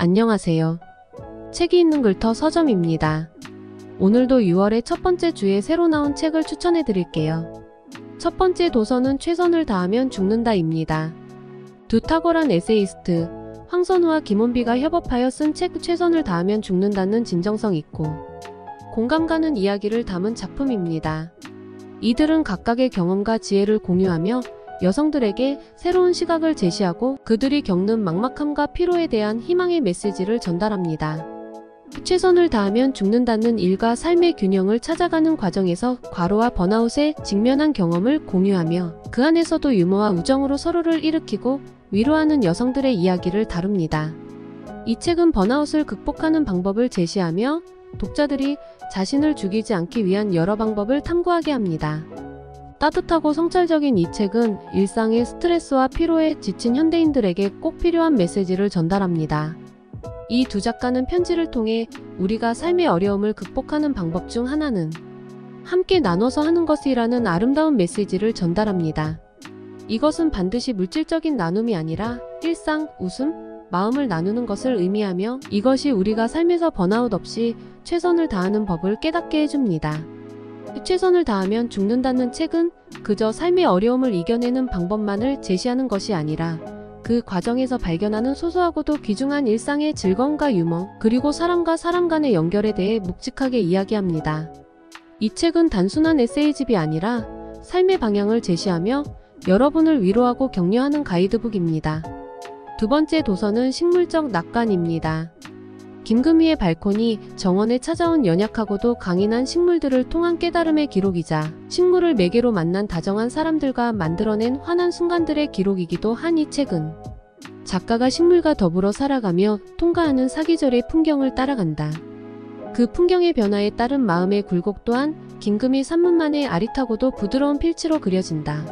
안녕하세요. 책이 있는 글터 서점입니다. 오늘도 6월의 첫 번째 주에 새로 나온 책을 추천해 드릴게요. 첫 번째 도서는 최선을 다하면 죽는다입니다. 두 탁월한 에세이스트 황선우와 김원비가 협업하여 쓴 책 최선을 다하면 죽는다는 진정성 있고 공감 가는 이야기를 담은 작품입니다. 이들은 각각의 경험과 지혜를 공유하며 여성들에게 새로운 시각을 제시하고 그들이 겪는 막막함과 피로에 대한 희망의 메시지를 전달합니다. 최선을 다하면 죽는다는 일과 삶의 균형을 찾아가는 과정에서 과로와 번아웃에 직면한 경험을 공유하며 그 안에서도 유머와 우정으로 서로를 일으키고 위로하는 여성들의 이야기를 다룹니다. 이 책은 번아웃을 극복하는 방법을 제시하며 독자들이 자신을 죽이지 않기 위한 여러 방법을 탐구하게 합니다. 따뜻하고 성찰적인 이 책은 일상의 스트레스와 피로에 지친 현대인들에게 꼭 필요한 메시지를 전달합니다. 이 두 작가는 편지를 통해 우리가 삶의 어려움을 극복하는 방법 중 하나는 함께 나눠서 하는 것이라는 아름다운 메시지를 전달합니다. 이것은 반드시 물질적인 나눔이 아니라 일상, 웃음, 마음을 나누는 것을 의미하며 이것이 우리가 삶에서 번아웃 없이 최선을 다하는 법을 깨닫게 해줍니다. 최선을 다하면 죽는다는 책은 그저 삶의 어려움을 이겨내는 방법만을 제시하는 것이 아니라 그 과정에서 발견하는 소소하고도 귀중한 일상의 즐거움과 유머, 그리고 사람과 사람 간의 연결에 대해 묵직하게 이야기합니다. 이 책은 단순한 에세이집이 아니라 삶의 방향을 제시하며 여러분을 위로하고 격려하는 가이드북입니다. 두 번째 도서는 식물적 낙관입니다. 김금희의 발코니, 정원에 찾아온 연약하고도 강인한 식물들을 통한 깨달음의 기록이자 식물을 매개로 만난 다정한 사람들과 만들어낸 환한 순간들의 기록이기도 한 이 책은 작가가 식물과 더불어 살아가며 통과하는 사계절의 풍경을 따라간다. 그 풍경의 변화에 따른 마음의 굴곡 또한 김금희 산문만의 아릿하고도 부드러운 필치로 그려진다.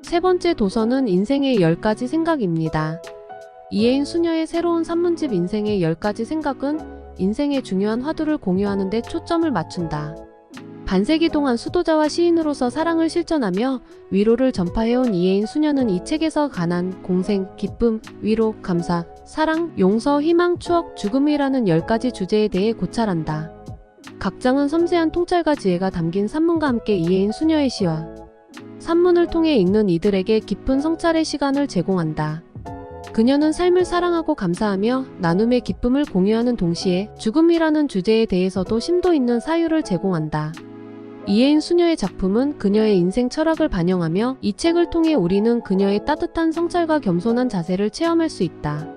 세 번째 도서는 인생의 10가지 생각입니다. 이혜인 수녀의 새로운 산문집 인생의 10가지 생각은 인생의 중요한 화두를 공유하는 데 초점을 맞춘다. 반세기 동안 수도자와 시인으로서 사랑을 실천하며 위로를 전파해온 이혜인 수녀는 이 책에서 가난, 공생, 기쁨, 위로, 감사, 사랑, 용서, 희망, 추억, 죽음이라는 10가지 주제에 대해 고찰한다. 각 장은 섬세한 통찰과 지혜가 담긴 산문과 함께 이혜인 수녀의 시와 산문을 통해 읽는 이들에게 깊은 성찰의 시간을 제공한다. 그녀는 삶을 사랑하고 감사하며 나눔의 기쁨을 공유하는 동시에 죽음이라는 주제에 대해서도 심도 있는 사유를 제공한다. 이혜인 수녀의 작품은 그녀의 인생 철학을 반영하며 이 책을 통해 우리는 그녀의 따뜻한 성찰과 겸손한 자세를 체험할 수 있다.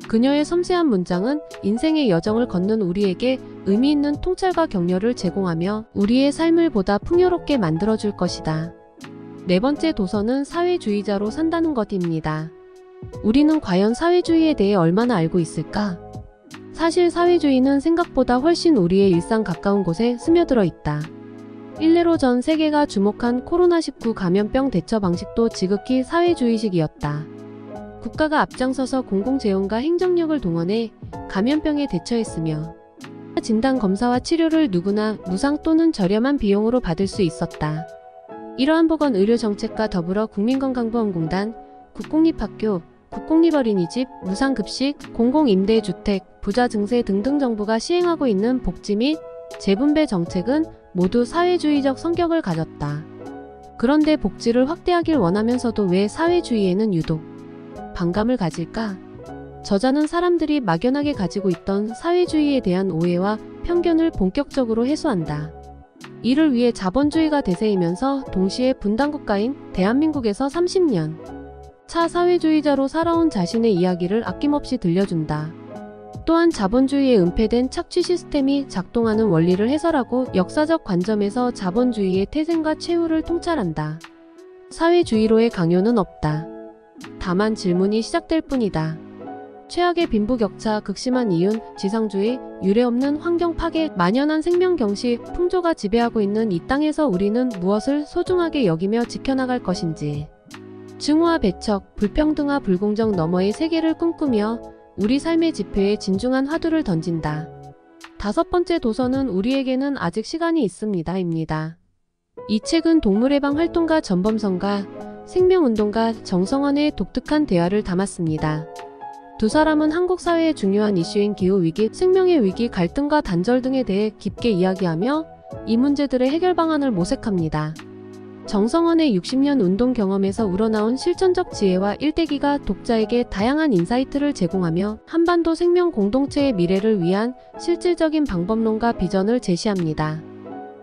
그녀의 섬세한 문장은 인생의 여정을 걷는 우리에게 의미 있는 통찰과 격려를 제공하며 우리의 삶을 보다 풍요롭게 만들어줄 것이다. 네 번째 도서는 사회주의자로 산다는 것입니다. 우리는 과연 사회주의에 대해 얼마나 알고 있을까? 사실 사회주의는 생각보다 훨씬 우리의 일상 가까운 곳에 스며들어 있다. 일례로 전 세계가 주목한 코로나19 감염병 대처 방식도 지극히 사회주의식이었다. 국가가 앞장서서 공공재원과 행정력을 동원해 감염병에 대처했으며 진단 검사와 치료를 누구나 무상 또는 저렴한 비용으로 받을 수 있었다. 이러한 보건의료정책과 더불어 국민건강보험공단, 국공립학교, 국공립어린이집, 무상급식, 공공임대주택, 부자증세 등등 정부가 시행하고 있는 복지 및 재분배 정책은 모두 사회주의적 성격을 가졌다. 그런데 복지를 확대하길 원하면서도 왜 사회주의에는 유독 반감을 가질까? 저자는 사람들이 막연하게 가지고 있던 사회주의에 대한 오해와 편견을 본격적으로 해소한다. 이를 위해 자본주의가 대세이면서 동시에 분단국가인 대한민국에서 30년 차 사회주의자로 살아온 자신의 이야기를 아낌없이 들려준다. 또한 자본주의에 은폐된 착취 시스템이 작동하는 원리를 해설하고 역사적 관점에서 자본주의의 태생과 최후를 통찰한다. 사회주의로의 강요는 없다. 다만 질문이 시작될 뿐이다. 최악의 빈부격차, 극심한 이윤, 지상주의, 유례없는 환경 파괴, 만연한 생명경시, 풍조가 지배하고 있는 이 땅에서 우리는 무엇을 소중하게 여기며 지켜나갈 것인지. 증오와 배척, 불평등과 불공정 너머의 세계를 꿈꾸며 우리 삶의 지표에 진중한 화두를 던진다. 다섯 번째 도서는 우리에게는 아직 시간이 있습니다.입니다. 이 책은 동물해방 활동가 전범선과 생명운동가 정성원의 독특한 대화를 담았습니다. 두 사람은 한국 사회의 중요한 이슈인 기후위기, 생명의 위기, 갈등과 단절 등에 대해 깊게 이야기하며 이 문제들의 해결 방안을 모색합니다. 정성원의 60년 운동 경험에서 우러나온 실천적 지혜와 일대기가 독자에게 다양한 인사이트를 제공하며 한반도 생명 공동체의 미래를 위한 실질적인 방법론과 비전을 제시합니다.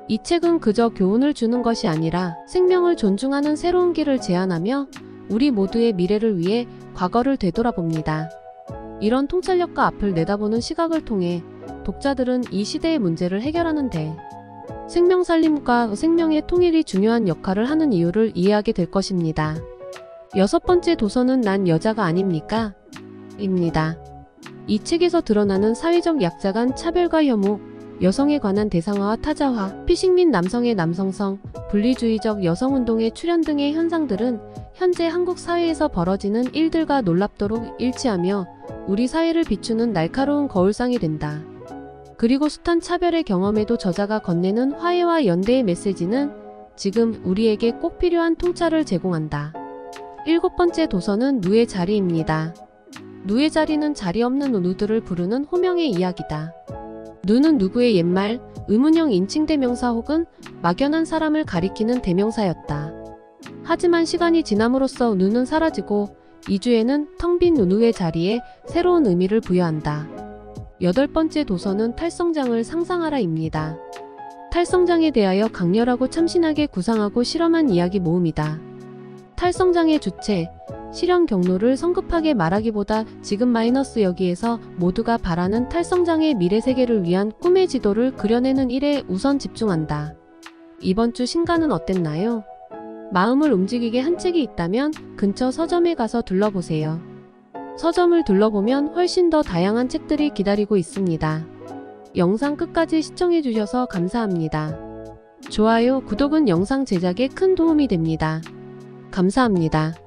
이 책은 그저 교훈을 주는 것이 아니라 생명을 존중하는 새로운 길을 제안하며 우리 모두의 미래를 위해 과거를 되돌아봅니다. 이런 통찰력과 앞을 내다보는 시각을 통해 독자들은 이 시대의 문제를 해결하는 데 생명살림과 생명의 통일이 중요한 역할을 하는 이유를 이해하게 될 것입니다. 여섯 번째 도서는 난 여자가 아닙니까? 입니다. 이 책에서 드러나는 사회적 약자 간 차별과 혐오, 여성에 관한 대상화와 타자화, 피식 및 남성의 남성성, 분리주의적 여성운동의 출현 등의 현상들은 현재 한국 사회에서 벌어지는 일들과 놀랍도록 일치하며 우리 사회를 비추는 날카로운 거울상이 된다. 그리고 숱한 차별의 경험에도 저자가 건네는 화해와 연대의 메시지는 지금 우리에게 꼭 필요한 통찰을 제공한다. 일곱 번째 도서는 누의 자리입니다. 누의 자리는 자리 없는 누들을 부르는 호명의 이야기다. 누는 누구의 옛말, 의문형 인칭 대명사 혹은 막연한 사람을 가리키는 대명사였다. 하지만 시간이 지남으로써 누는 사라지고 이주에는 텅 빈 누누의 자리에 새로운 의미를 부여한다. 여덟 번째 도서는 탈성장을 상상하라입니다. 탈성장에 대하여 강렬하고 참신하게 구상하고 실험한 이야기 모음이다. 탈성장의 주체, 실현 경로를 성급하게 말하기보다 지금 마이너스 여기에서 모두가 바라는 탈성장의 미래 세계를 위한 꿈의 지도를 그려내는 일에 우선 집중한다. 이번 주 신간은 어땠나요? 마음을 움직이게 한 책이 있다면 근처 서점에 가서 둘러보세요. 서점을 둘러보면 훨씬 더 다양한 책들이 기다리고 있습니다. 영상 끝까지 시청해주셔서 감사합니다. 좋아요, 구독은 영상 제작에 큰 도움이 됩니다. 감사합니다.